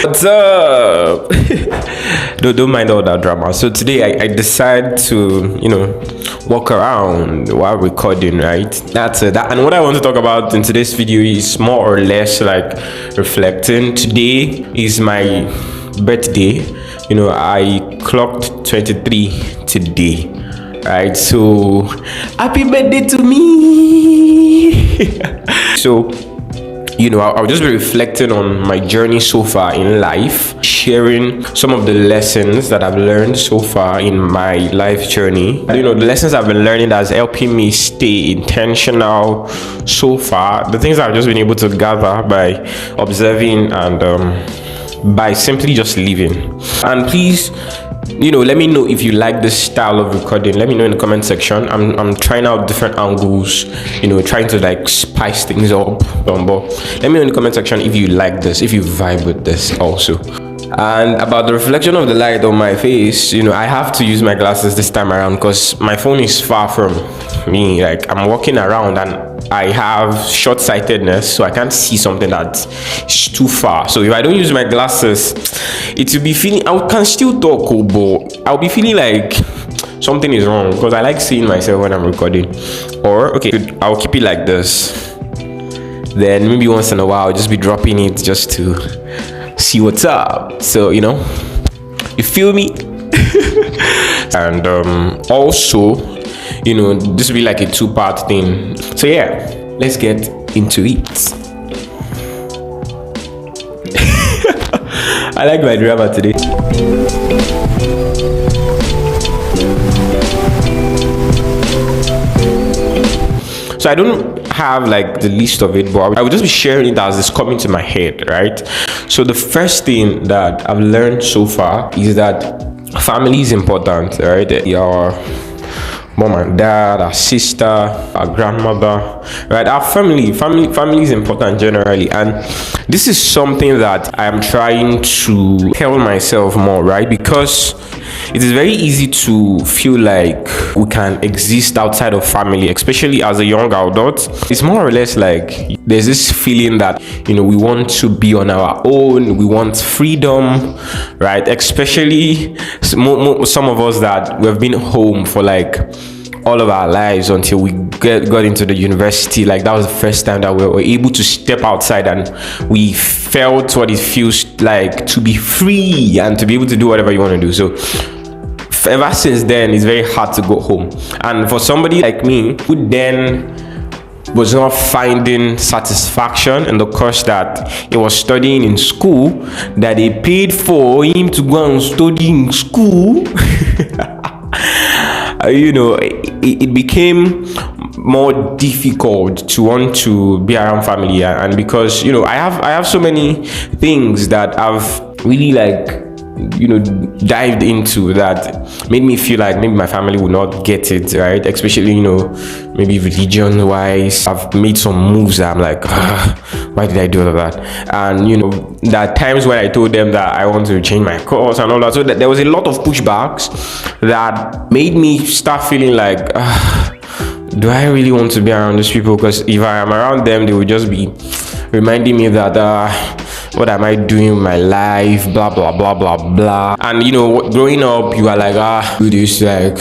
What's up? Don't mind all that drama. So today I decide to, walk around while recording, right? That's it. And what I want to talk about in today's video is more or less like reflecting. Today is my birthday. I clocked 23 today. Right, so happy birthday to me. So I'll just be reflecting on my journey so far in life, sharing some of the lessons that I've learned so far in my life journey. The lessons I've been learning that's helping me stay intentional so far, the things I've just been able to gather by observing and by simply just living. And please, let me know if you like this style of recording. Let me know in the comment section. I'm trying out different angles, trying to like spice things up. But let me know in the comment section if you like this, if you vibe with this also. And about the reflection of the light on my face, I have to use my glasses this time around because my phone is far from me. Like, I'm walking around and I have short-sightedness, so I can't see something that's too far. So if I don't use my glasses, it will be feeling, I can still talk, but I'll be feeling like something is wrong because I like seeing myself when I'm recording. Or okay, I'll keep it like this. Then maybe once in a while I'll just be dropping it just to see what's up. So you feel me? And also, this will be like a two-part thing. So yeah, let's get into it. I like my drama today. So I don't have like the list of it, but I will just be sharing it as it's coming to my head, right? So the first thing that I've learned so far is that family is important, right? Your mom and dad, our sister, our grandmother, right? Our family is important generally, and this is something that I am trying to tell myself more, right? Because it is very easy to feel like we can exist outside of family, especially as a young adult. It's more or less like there's this feeling that we want to be on our own, we want freedom, right? Especially some of us that we've been home for like all of our lives until we got into the university. Like, that was the first time that we were able to step outside and we felt what it feels like to be free and to be able to do whatever you want to do. So ever since then, it's very hard to go home. And for somebody like me who then was not finding satisfaction in the course that he was studying in school, that they paid for him to go and study in school, it became more difficult to want to be around family. And because I have so many things that I've really dived into that made me feel like maybe my family would not get it, right? Especially maybe religion wise. I've made some moves that I'm like, why did I do all of that? And there are times when I told them that I want to change my course and all that, so that there was a lot of pushbacks that made me start feeling like, do I really want to be around these people? Because if I am around them, they will just be reminding me that what am I doing with my life, blah blah blah blah blah. And growing up, you are like, do this, like,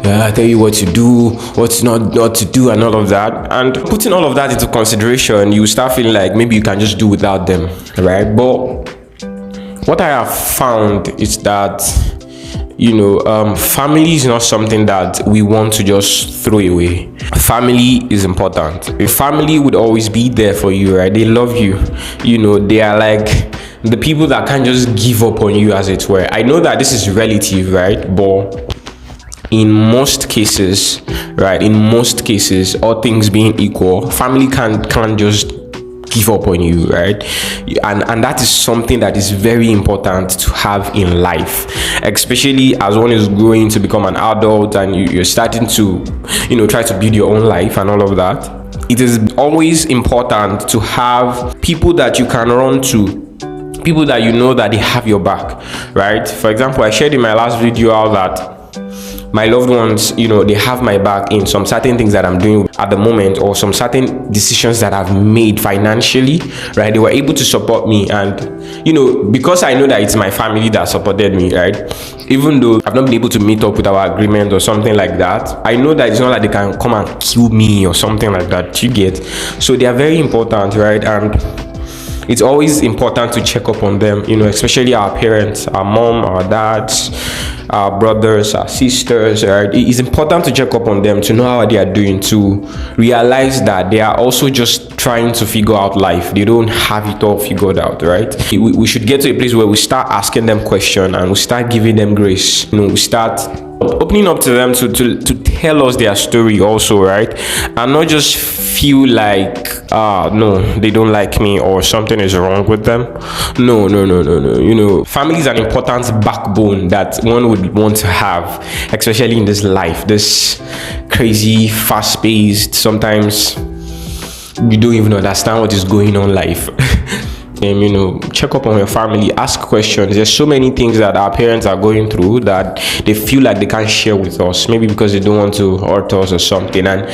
I tell you what to do, what's not to do, and all of that. And putting all of that into consideration, you start feeling like maybe you can just do without them, right? But what I have found is that family is not something that we want to just throw away. Family is important. A family would always be there for you, right? They love you. They are like the people that can't just give up on you, as it were. I know that this is relative, right? But in most cases, all things being equal, family can't just give up on you, right? And that is something that is very important to have in life, especially as one is growing to become an adult and you're starting to try to build your own life and all of that. It is always important to have people that you can run to, people that that they have your back, right? For example, I shared in my last video how that my loved ones, they have my back in some certain things that I'm doing at the moment, or some certain decisions that I've made financially, right? They were able to support me. And, because I know that it's my family that supported me, right? Even though I've not been able to meet up with our agreement or something like that, I know that it's not like they can come and kill me or something like that, you get? So they are very important, right? And it's always important to check up on them, especially our parents, our mom, our dads, our brothers, our sisters, right? It's important to check up on them, to know how they are doing, to realize that they are also just trying to figure out life. They don't have it all figured out, right? We should get to a place where we start asking them questions and we start giving them grace. We start opening up to them to tell us their story also, right? And not just feel like no, they don't like me or something is wrong with them. No. Family is an important backbone that one would want to have, especially in this life, this crazy, fast-paced, sometimes you don't even understand what is going on life. Check up on your family, ask questions. There's so many things that our parents are going through that they feel like they can't share with us, maybe because they don't want to hurt us or something. And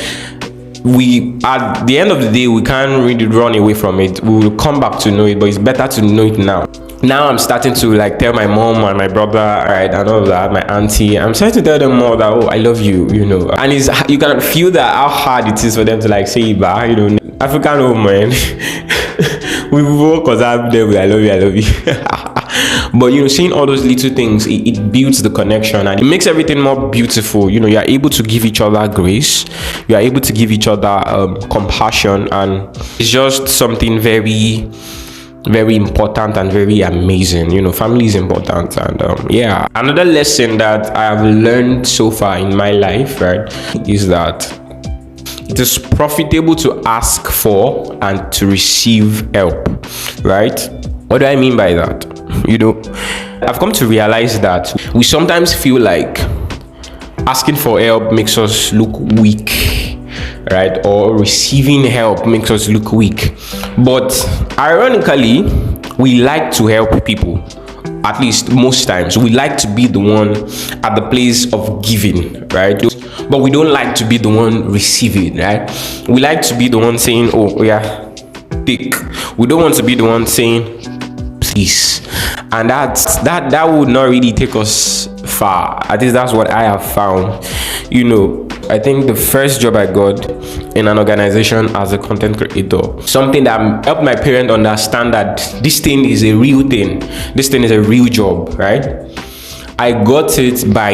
we, at the end of the day, we can't really run away from it. We will come back to know it, but it's better to know it now. Now I'm starting to tell my mom and my brother, right, and all of that, my auntie. I'm starting to tell them more that, I love you, And you can feel that how hard it is for them to say it back, African home, man. We work because I'm there with I love you. But seeing all those little things, it builds the connection and it makes everything more beautiful. You are able to give each other grace, you are able to give each other compassion, and it's just something very, very important and very amazing. Family is important. And another lesson that I have learned so far in my life, right, is that it is profitable to ask for and to receive help, right? What do I mean by that? I've come to realize that we sometimes feel like asking for help makes us look weak, right? Or receiving help makes us look weak. But ironically, we like to help people. At least most times, we like to be the one at the place of giving, right? But we don't like to be the one receiving, right? We like to be the one saying, oh yeah, take. We don't want to be the one saying, please. And that would not really take us far. At least that's what I have found. I think the first job I got in an organization as a content creator, something that helped my parents understand that this thing is a real thing. This thing is a real job, right? I got it by,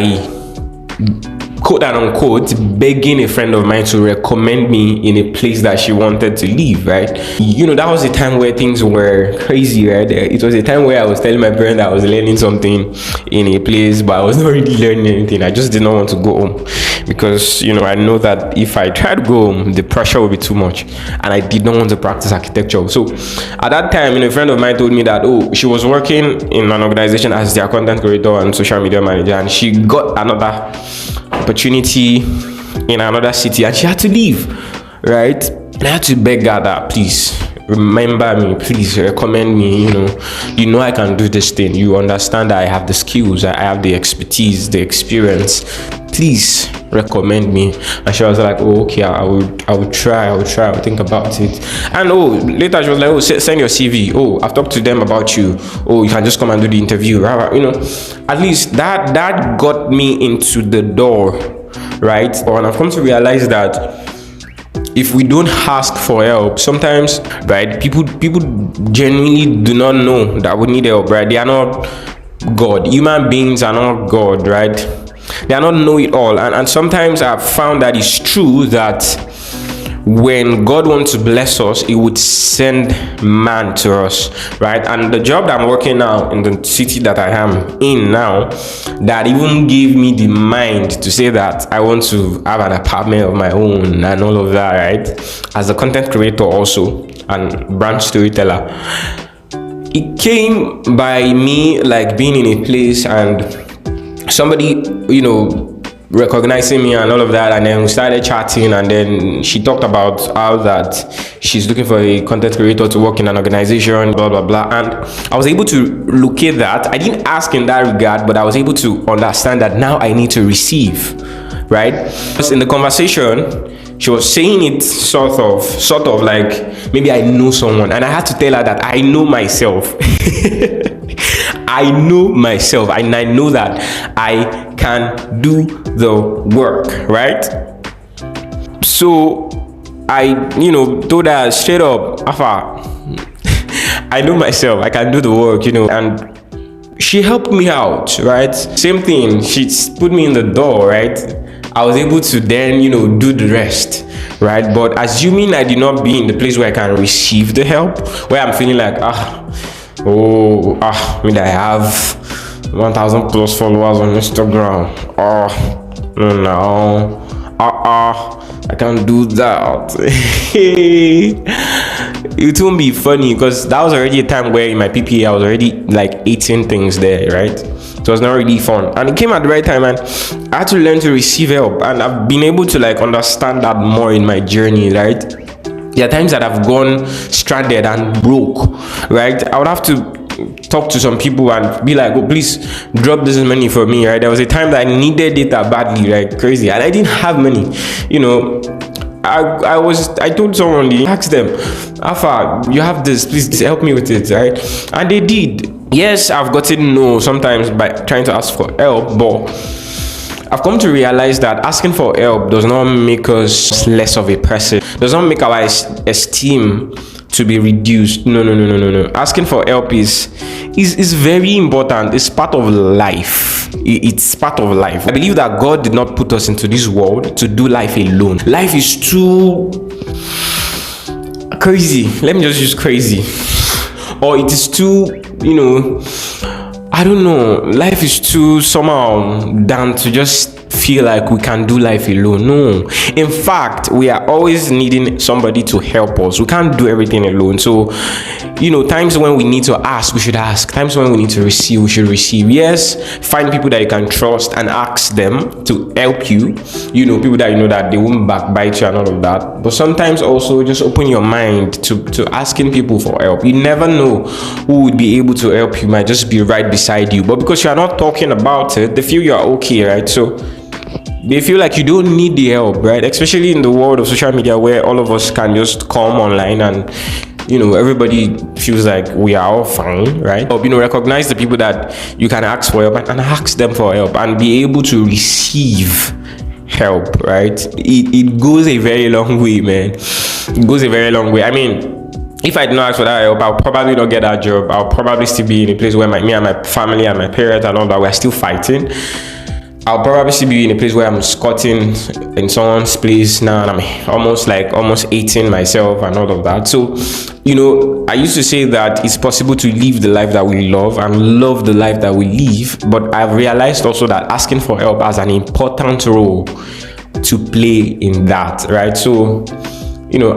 quote and unquote, begging a friend of mine to recommend me in a place that she wanted to leave, right? That was a time where things were crazy, right? It was a time where I was telling my parents that I was learning something in a place, but I was not really learning anything. I just did not want to go home because, I know that if I tried to go home, the pressure would be too much, and I did not want to practice architecture. So at that time, a friend of mine told me that, she was working in an organization as their content creator and social media manager, and she got another opportunity in another city and she had to leave, right? And I had to beg her that, please remember me, please recommend me. I can do this thing. You understand that I have the skills, I have the expertise, the experience. Please recommend me. And she was like, oh, okay, I would try, I would think about it. And later she was like, send your CV. I've talked to them about you. You can just come and do the interview. At least that got me into the door, right? And I've come to realize that if we don't ask for help, sometimes, right, people genuinely do not know that we need help, right? They are not God. Human beings are not God, right? They are not know-it-all. And sometimes I've found that it's true that when God wants to bless us, He would send man to us, right? And the job that I'm working now in the city that I am in now, that even gave me the mind to say that I want to have an apartment of my own and all of that, right? As a content creator also and brand storyteller, it came by me being in a place and somebody, recognizing me and all of that, and then we started chatting, and then she talked about how that she's looking for a content creator to work in an organization, blah blah blah. And I was able to locate that. I didn't ask in that regard, but I was able to understand that now I need to receive, right? Because in the conversation, she was saying it sort of like maybe I know someone, and I had to tell her that I know myself. I know myself, and I know that I can do the work, right? So I, told her straight up, Afa, I know myself, I can do the work, and she helped me out, right? Same thing, she put me in the door, right? I was able to then, do the rest, right? But assuming I did not be in the place where I can receive the help, where I'm feeling like, I have 1,000 plus followers on Instagram. No, I can't do that. It won't be funny, because that was already a time where in my PPA I was already like 18 things there, right? So it was not really fun, and it came at the right time, and I had to learn to receive help, and I've been able to like understand that more in my journey, right? There are times that I've gone stranded and broke, right? I would have to talk to some people and be like, oh, please drop this money for me, right? There was a time that I needed data badly, like crazy, and I didn't have money. I told someone, asked them, Alpha, you have this, please help me with it, right? And they did. Yes, I've gotten no sometimes by trying to ask for help, but I've come to realize that asking for help does not make us less of a person, does not make our esteem to be reduced. No. Asking for help is very important. It's part of life. It's part of life. I believe that God did not put us into this world to do life alone. Life is too crazy. Let me just use crazy. Or it is too, I don't know. Life is too somehow than to just feel like we can do life alone. No. In fact, we are always needing somebody to help us. We can't do everything alone. So, times when we need to ask, we should ask. Times when we need to receive, we should receive. Yes, find people that you can trust and ask them to help you. People that that they won't backbite you and all of that. But sometimes also just open your mind to asking people for help. You never know who would be able to help you. Might just be right beside you. But because you are not talking about it, they feel you are okay, right? So they feel like you don't need the help, right? Especially in the world of social media, where all of us can just come online and everybody feels like we are all fine, right? Or recognize the people that you can ask for help and ask them for help and be able to receive help, right? It goes a very long way, man. It goes a very long way. I mean, if I did not ask for that help, I'll probably not get that job. I'll probably still be in a place where me and my family and my parents and all that, we're still fighting. I'll probably still be in a place where I'm squatting in someone's place now, and I'm almost 18 myself and all of that. So, I used to say that it's possible to live the life that we love and love the life that we live, but I've realized also that asking for help has an important role to play in that, right? So,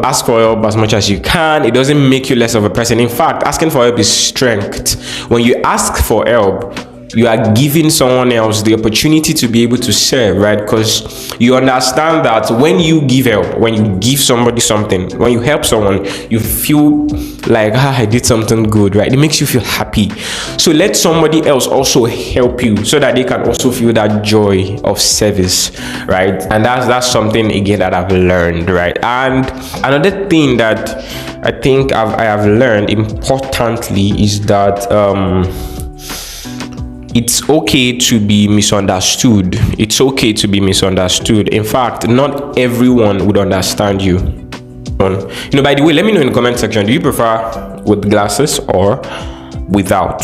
ask for help as much as you can. It doesn't make you less of a person. In fact, asking for help is strength. When you ask for help, you are giving someone else the opportunity to be able to serve, right? Because you understand that when you give help, when you give somebody something, when you help someone, you feel like, I did something good, right? It makes you feel happy. So let somebody else also help you so that they can also feel that joy of service, right? And that's something, again, that I've learned, right? And another thing that I think I have learned importantly is that it's okay to be misunderstood. It's okay to be misunderstood. In fact, not everyone would understand you. By the way, let me know in the comment section, do you prefer with glasses or without?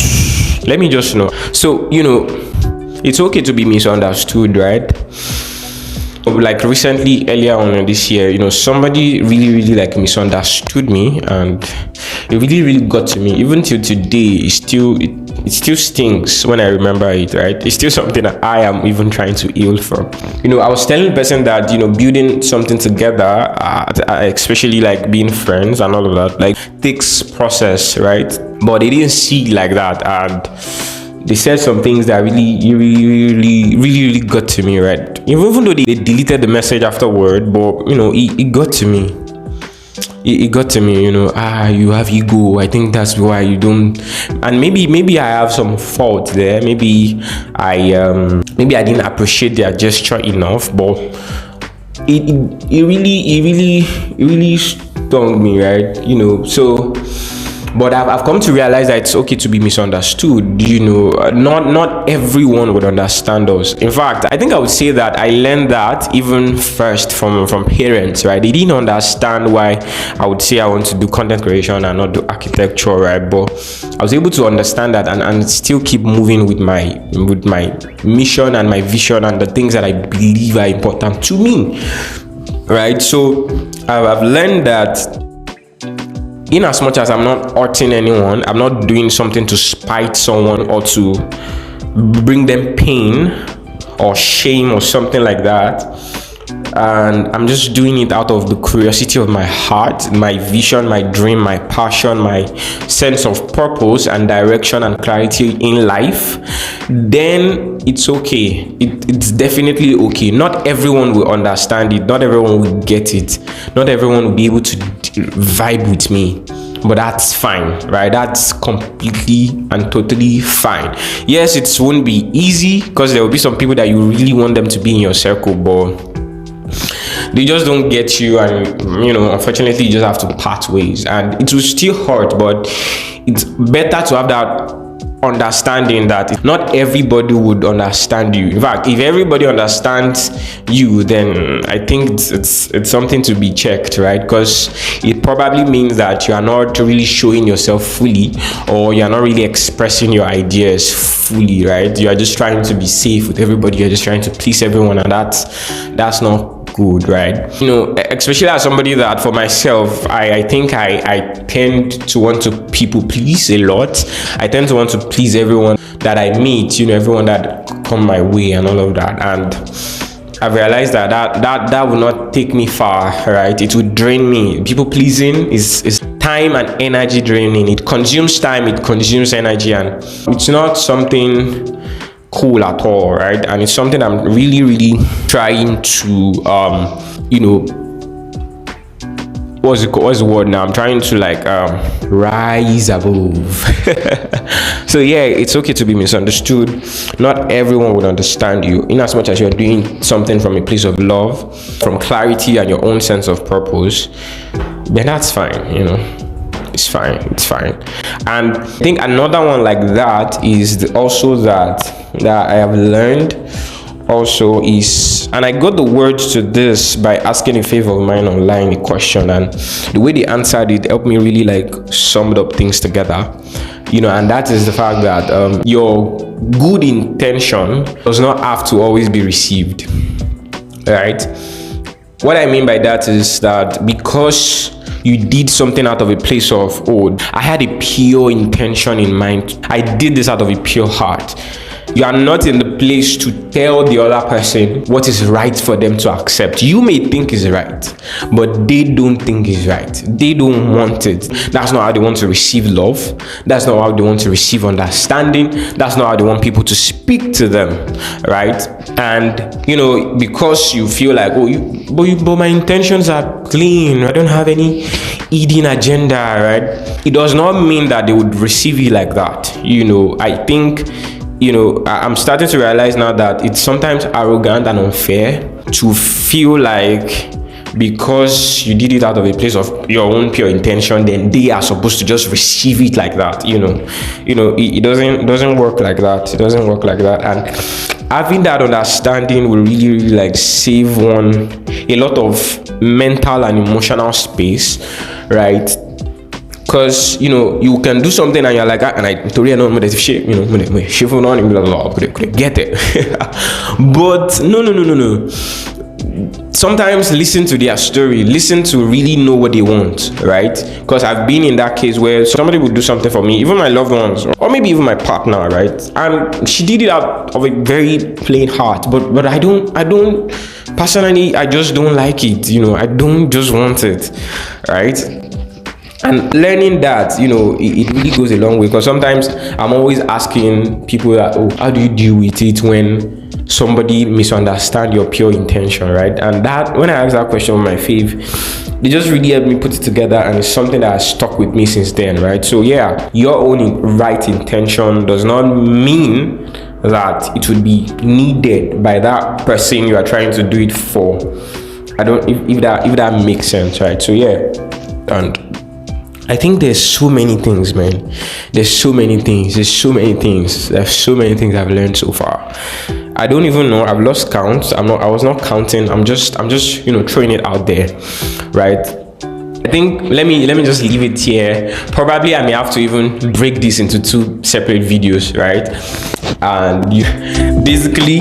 Let me just know. So, it's okay to be misunderstood, right? Like recently, earlier on in this year, somebody really like misunderstood me, and it really got to me. Even till today, it still stings when I remember it, right? It's still something that I am even trying to heal from. I was telling the person that, building something together, especially like being friends and all of that, like takes process, right? But they didn't see it like that, and they said some things that really got to me, right? Even though they deleted the message afterward, but it got to me. It got to me, you have ego. I think that's why you don't. And maybe I have some fault there. Maybe I didn't appreciate their gesture enough, but it really stung me, right? So. But I've come to realize that it's okay to be misunderstood. Not everyone would understand us. In fact, I think I would say that I learned that even first from parents, right? They didn't understand why I would say I want to do content creation and not do architecture, right? But I was able to understand that and still keep moving with my mission and my vision and the things that I believe are important to me, right? So I've learned that in as much as I'm not hurting anyone, I'm not doing something to spite someone or to bring them pain or shame or something like that, and I'm just doing it out of the curiosity of my heart, my vision, my dream, my passion, my sense of purpose and direction and clarity in life, then it's okay. It's definitely okay. Not everyone will understand it. Not everyone will get it. Not everyone will be able to vibe with me. But that's fine, right? That's completely and totally fine. Yes, it won't be easy because there will be some people that you really want them to be in your circle, but they just don't get you, and unfortunately you just have to part ways, and it will still hurt, but it's better to have that understanding that not everybody would understand you. In fact, if everybody understands you, then I think it's something to be checked, right? Because it probably means that you are not really showing yourself fully, or you're not really expressing your ideas fully, right? You are just trying to be safe with everybody. You're just trying to please everyone, and that's not good, right? Especially as somebody that, for myself, I think I tend to want to people please a lot. I tend to want to please everyone that I meet, everyone that come my way and all of that. And I've realized that will not take me far, right? It would drain me. People pleasing is time and energy draining. It consumes time, it consumes energy, and it's not something cool at all, right? And it's something I'm really trying to what's the word now? I'm trying to rise above. So yeah, it's okay to be misunderstood. Not everyone would understand you, in as much as you're doing something from a place of love, from clarity and your own sense of purpose. Then that's fine. It's fine. And I think another one like that is also that I have learned also is, and I got the words to this by asking a favor of mine online a question, and the way they answered it helped me really summed up things together, and that is the fact that your good intention does not have to always be received, right? What I mean by that is that because you did something out of a place of, I had a pure intention in mind, I did this out of a pure heart, you are not in the place to tell the other person what is right for them to accept. You may think is right, but they don't think is right. They don't want it. That's not how they want to receive love. That's not how they want to receive understanding. That's not how they want people to speak to them, right? And because you feel like, but my intentions are clean, I don't have any hidden agenda, right? It does not mean that they would receive you like that. I think I'm starting to realize now that it's sometimes arrogant and unfair to feel like because you did it out of a place of your own pure intention, then they are supposed to just receive it like that. It doesn't work like that. It doesn't work like that. And having that understanding will really save one a lot of mental and emotional space, right? Because you can do something and you're like, and I totally know shit, get it. But no. Sometimes listen to their story, listen to really know what they want, right? Because I've been in that case where somebody would do something for me, even my loved ones, or maybe even my partner, right? And she did it out of a very plain heart, but I don't personally, I just don't like it, I don't just want it, right? And learning that, it really goes a long way, because sometimes I'm always asking people that, how do you deal with it when somebody misunderstand your pure intention, right? And that, when I asked that question with my fave, it just really helped me put it together, and it's something that has stuck with me since then, right? So yeah, your own right intention does not mean that it would be needed by that person you are trying to do it for. I don't, if that makes sense, right? So yeah, and I think there's so many things, man. There's so many things I've learned so far. I don't even know. I've lost count. I was not counting. I'm just throwing it out there, right? I think let me just leave it here. Probably I may have to even break this into 2 separate videos, right? And basically